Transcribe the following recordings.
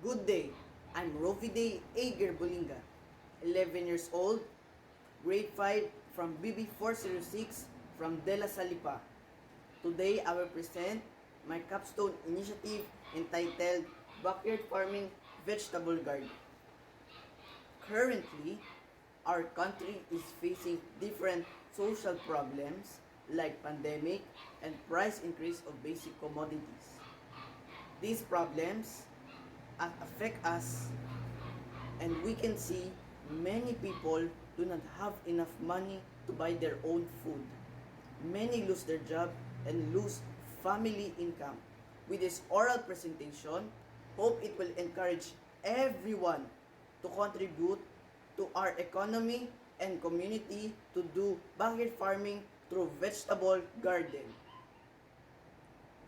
Good day. I'm Rovide Ager Bulinga, 11 years old, grade 5 from BB406 from De La Salipa. Today I will present my Capstone initiative entitled Backyard Farming Vegetable Garden. Currently, our country is facing different social problems like pandemic and price increase of basic commodities. These problems affect us, and we can see many people do not have enough money to buy their own food. Many lose their job and lose family income. With this oral presentation, hope it will encourage everyone to contribute to our economy and community to do backyard farming through vegetable garden.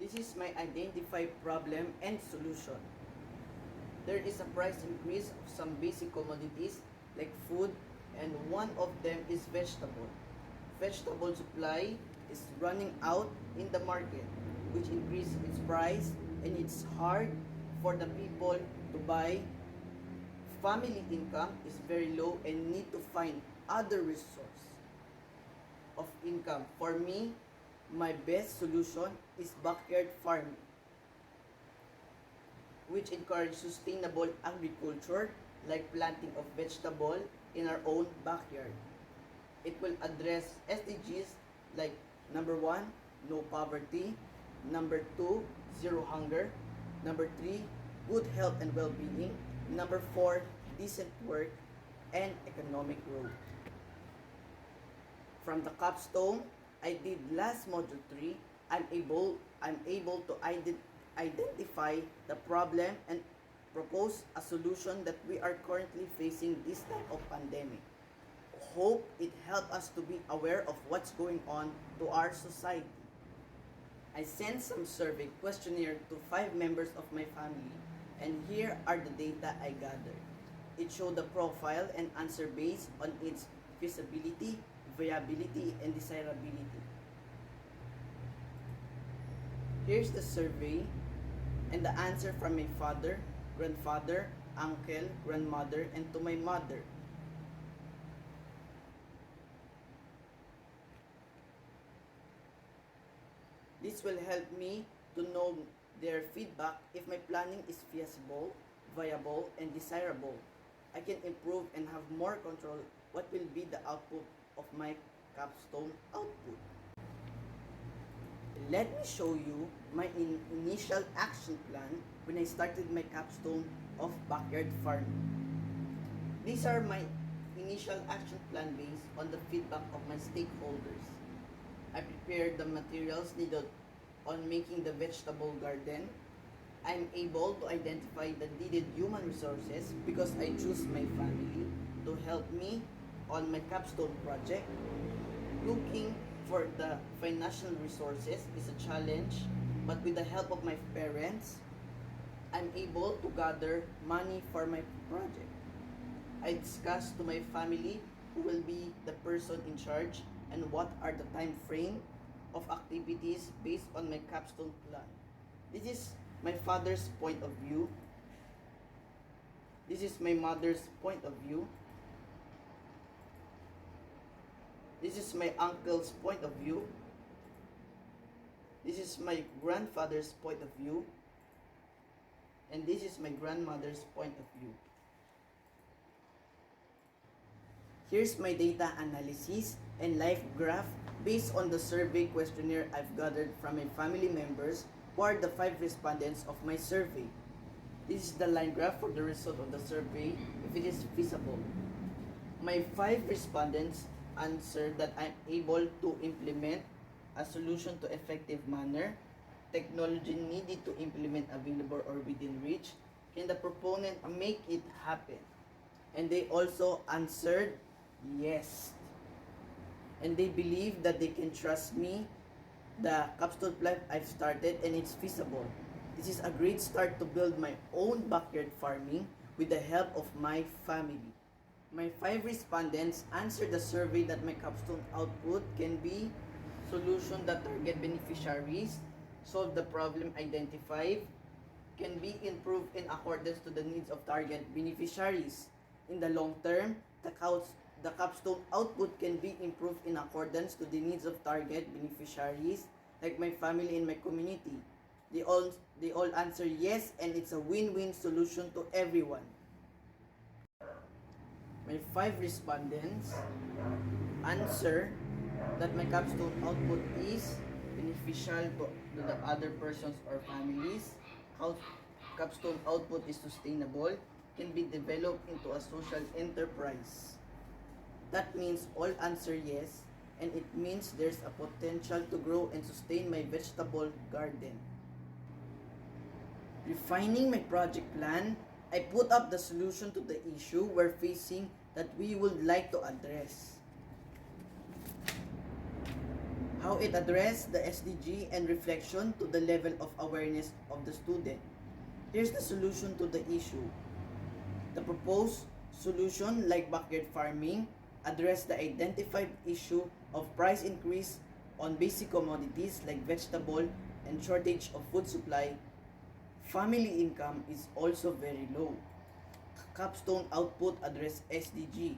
This is my identified problem and solution. There is a price increase of some basic commodities like food, and one of them is vegetable. Vegetable supply is running out in the market, which increases its price, and it's hard for the people to buy. Family income is very low and need to find other resource of income. For me, my best solution is backyard farming, which encourage sustainable agriculture like planting of vegetable in our own backyard. It will address SDGs like number 1, no poverty, number 2, zero hunger, number 3, good health and well-being, number 4, decent work and economic growth. From the Capstone I did last module 3, I'm able to identify the problem and propose a solution that we are currently facing this type of pandemic. Hope it helps us to be aware of what's going on to our society. I sent some survey questionnaire to 5 members of my family, and here are the data I gathered. It showed the profile and answer based on its feasibility, viability, and desirability. Here's the survey and the answer from my father, grandfather, uncle, grandmother, and to my mother. This will help me to know their feedback if my planning is feasible, viable, and desirable. I can improve and have more control what will be the output of my Capstone output. Let me show you my initial action plan when I started my Capstone of backyard farming. These are my initial action plan based on the feedback of my stakeholders. I prepared the materials needed on making the vegetable garden. I'm able to identify the needed human resources because I choose my family to help me on my Capstone project. Looking for the financial resources is a challenge, but with the help of my parents, I'm able to gather money for my project. I discussed to my family who will be the person in charge and what are the time frame of activities based on my Capstone plan. This is my father's point of view. This is my mother's point of view. This is my uncle's point of view. This is my grandfather's point of view. And this is my grandmother's point of view. Here's my data analysis and life graph based on the survey questionnaire I've gathered from my family members who are the 5 respondents of my survey. This is the line graph for the result of the survey if it is feasible. My 5 respondents answered that I'm able to implement a solution to effective manner, technology needed to implement available or within reach, can the proponent make it happen? And they also answered yes. And they believe that they can trust me, the Capstone plan I've started, and it's feasible. This is a great start to build my own backyard farming with the help of my family. My 5 respondents answered the survey that my Capstone output can be solution that target beneficiaries, solve the problem identified, can be improved in accordance to the needs of target beneficiaries. In the long term, the capstone output can be improved in accordance to the needs of target beneficiaries like my family and my community. They all answer yes, and it's a win-win solution to everyone. My 5 respondents answer that my capstone output is beneficial to the other persons or families. Capstone output is sustainable, can be developed into a social enterprise. That means all answer yes, and it means there's a potential to grow and sustain my vegetable garden. Refining my project plan, I put up the solution to the issue we're facing that we would like to address. How it addressed the SDG and reflection to the level of awareness of the student. Here's the solution to the issue. The proposed solution, like backyard farming, address the identified issue of price increase on basic commodities like vegetable and shortage of food supply. Family income is also very low. Capstone output address SDG.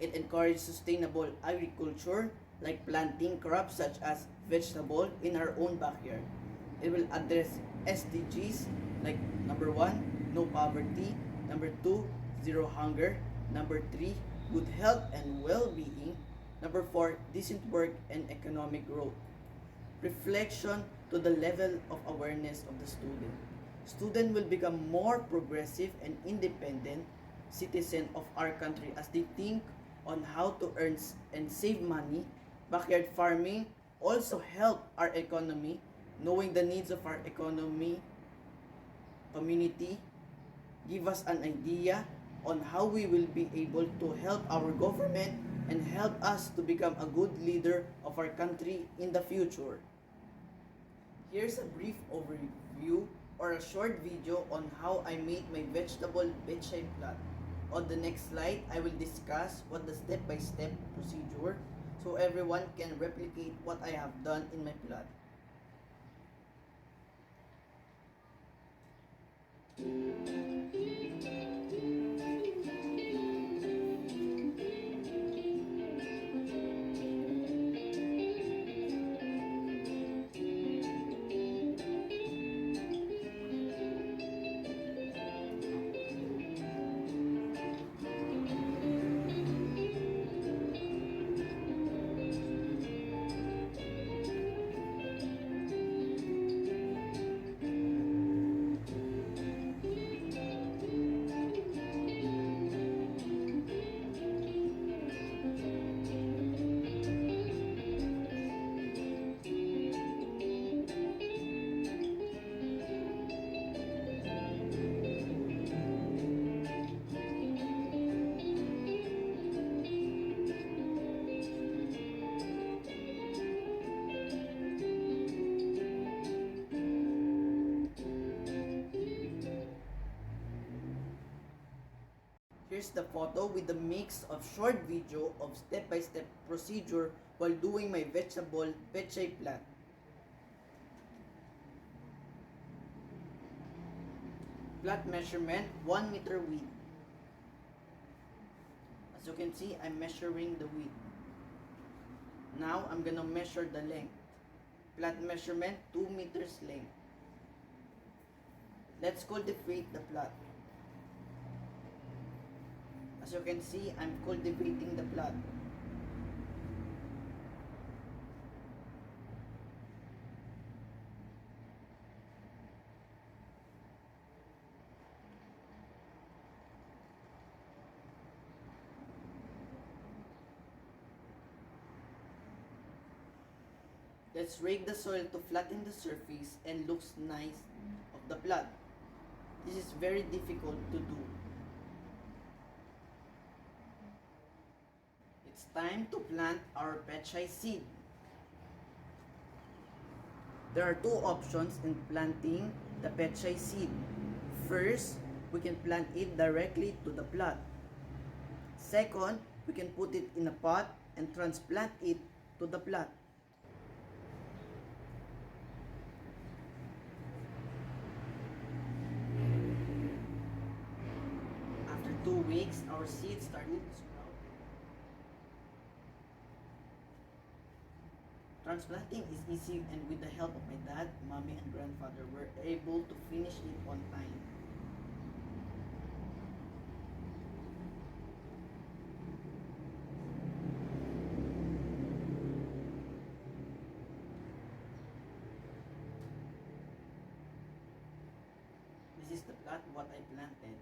It encourages sustainable agriculture like planting crops such as vegetable in our own backyard. It will address SDGs like number 1, no poverty, number 2, zero hunger, number 3, good health and well-being, number 4, decent work and economic growth. Reflection to the level of awareness of the student. Student will become more progressive and independent citizen of our country as they think on how to earn and save money. Backyard farming also help our economy, knowing the needs of our economy, community, give us an idea on how we will be able to help our government and help us to become a good leader of our country in the future. Here's a brief overview or a short video on how I made my vegetable bechay plot. On the next slide, I will discuss what the step-by-step procedure so everyone can replicate what I have done in my plot. Here's the photo with the mix of short video of step-by-step procedure while doing my vegetable bechay plant. Plot measurement 1 meter width. As you can see, I'm measuring the width. Now I'm gonna measure the length. Plot measurement 2 meters length. Let's cultivate the plot. As you can see, I'm cultivating the plot. Let's rake the soil to flatten the surface and looks nice of the plot. This is very difficult to do. It's time to plant our pechay seed. There are 2 options in planting the pechay seed. First, we can plant it directly to the plot. Second, we can put it in a pot and transplant it to the plot. 2 weeks, our seeds started to sprout. Transplanting is easy, and with the help of my dad, mommy, and grandfather, we're able to finish it on time. This is the plot what I planted.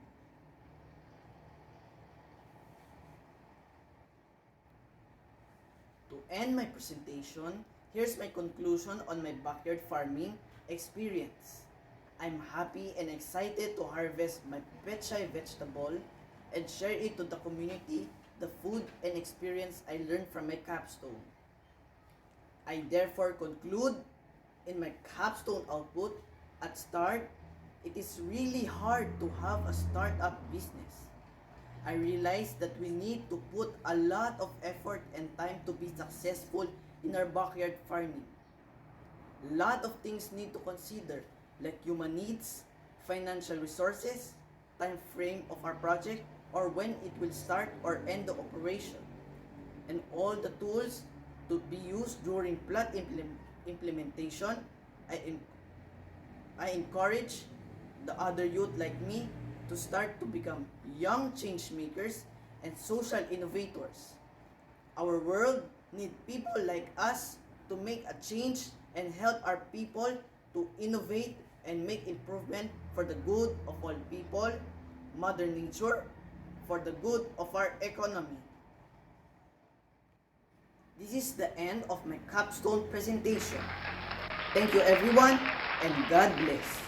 To end my presentation, here's my conclusion on my backyard farming experience. I'm happy and excited to harvest my pechay vegetable and share it to the community, the food and experience I learned from my capstone. I therefore conclude in my capstone output at start, it is really hard to have a startup business. I realized that we need to put a lot of effort and time to be successful in our backyard farming. Lot of things need to consider, like human needs, financial resources, time frame of our project, or when it will start or end the operation, and all the tools to be used during plot implementation. I, I encourage the other youth like me to start to become young change makers and social innovators. Our world needs people like us to make a change and help our people to innovate and make improvement for the good of all people, Mother Nature, for the good of our economy. This is the end of my capstone presentation. Thank you everyone, and God bless.